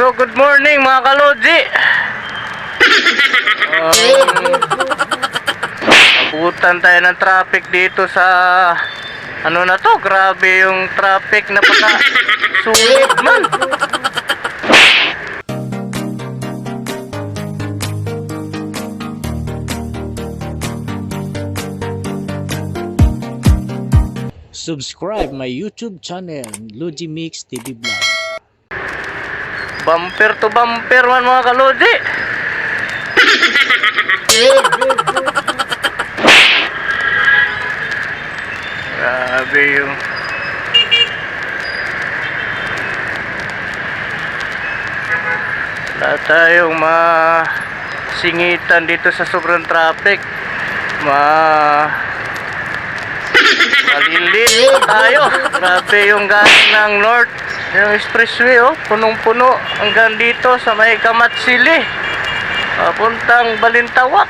So, good morning mga kalodji. Abutan tayo ng traffic dito sa ano na to, grabe yung traffic na paka sulit man. Subscribe my YouTube channel, Luigi Mix TV Vlog. Bumper to bumper man mga kalodji. Grabe yung wala tayong masingitan dito sa sobrang traffic. Malilit tayo. Grabe yung galing ng north, yung expressway, oh, punong-puno hanggang dito sa may Kamatsili papuntang Balintawak.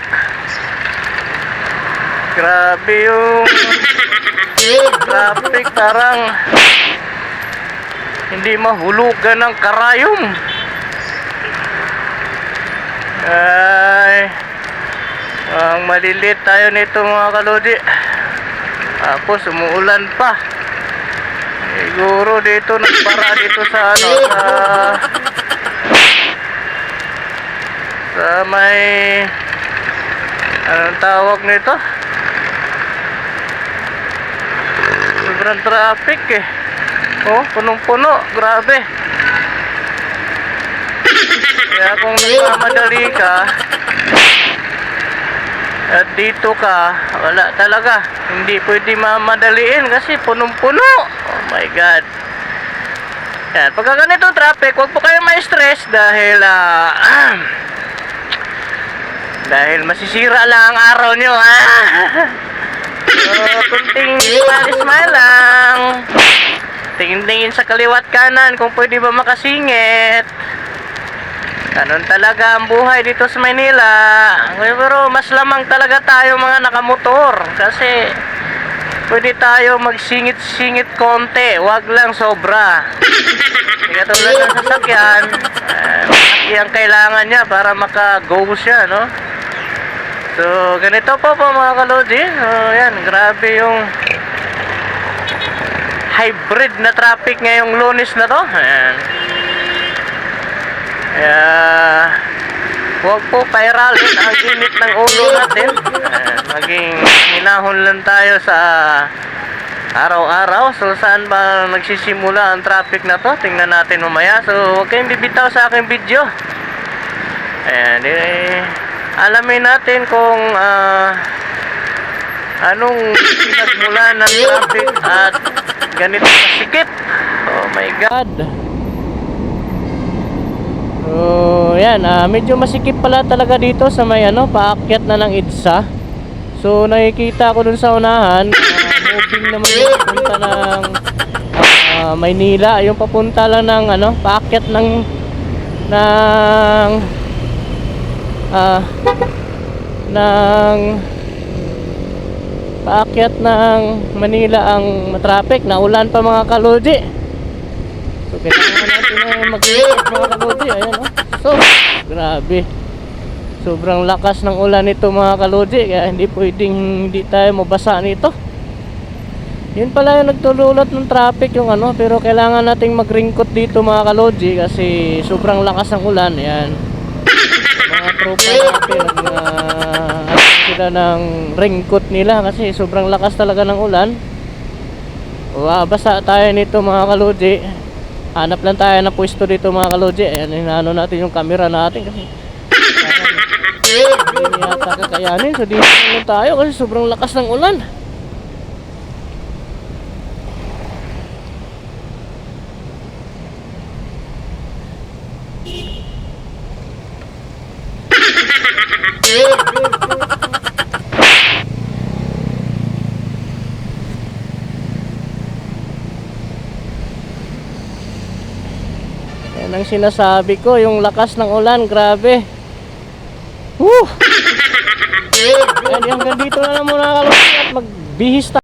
Grabe yung traffic, parang hindi mahulugan ng karayom. Ay, ang malilit tayo nito mga kalodi. Tapos umuulan pa. Siguro dito nagpara dito sa ano, sa may anong tawag nito? Sobrang traffic eh. Oh, punong-puno, grabe. Kaya kung nagmamadali ka at dito ka, wala talaga, hindi pwede mamadaliin kasi punong-puno. Oh my god. Yan, pagka ganito traffic, huwag po kayo ma-stress dahil dahil masisira lang ang araw nyo. So, kunting smile lang, tingin-tingin sa kaliwat kanan kung pwede ba makasingit. Ganon talaga ang buhay dito sa Maynila. Pero mas lamang talaga tayo mga nakamotor kasi pwede tayo magsingit-singit konti, wag lang sobra. Hindi katulad ng sasakyan, malaki ang kailangan niya para maka-go siya, no? So, ganito po mga kalodi. So, yan, grabe yung hybrid na traffic ngayong Lunes na to. Ayan. Kaya huwag po pairalin ang init ng ulo natin. Maging hinahon lang tayo sa araw-araw. So saan ba nagsisimula ang traffic na to? Tingnan natin mamaya. So huwag kayong bibitaw sa aking video. Ayan, alamin natin kung anong pinagmula ng traffic at ganito kasikip. Oh my god. So, yan, medyo masikip pala talaga dito sa may ano, paakyat na ng EDSA. So, nakikita ko dun sa unahan, moving naman yung papunta ng Maynila. Yung papunta lang ng ano, paakyat ng paakyat ng Manila ang traffic. Naulan pa mga kalodi. So, kailangan natin mag-ingat mga kalodi. Ayan, oh. So, grabe. Sobrang lakas ng ulan nito mga kalodi. Kaya hindi pwedeng hindi tayo mabasa nito. Yun pala yung nagtululot ng traffic yung ano. Pero kailangan nating mag-ringkot dito mga kalodi. Kasi sobrang lakas ng ulan. Ayan. Mga tropa natin sila ng ringkot nila. Kasi sobrang lakas talaga ng ulan. Basa tayo nito mga kalodi. Hanap lang tayo na pwesto dito mga kalodji. Ayan, hinano natin yung camera natin kasi hindi yata kakayanin. So dito lang tayo kasi sobrang lakas ng ulan. Yan ang sinasabi ko, yung lakas ng ulan, grabe. Woo! Yan, hanggang dito na lang muna kalodi at magbihis tayo.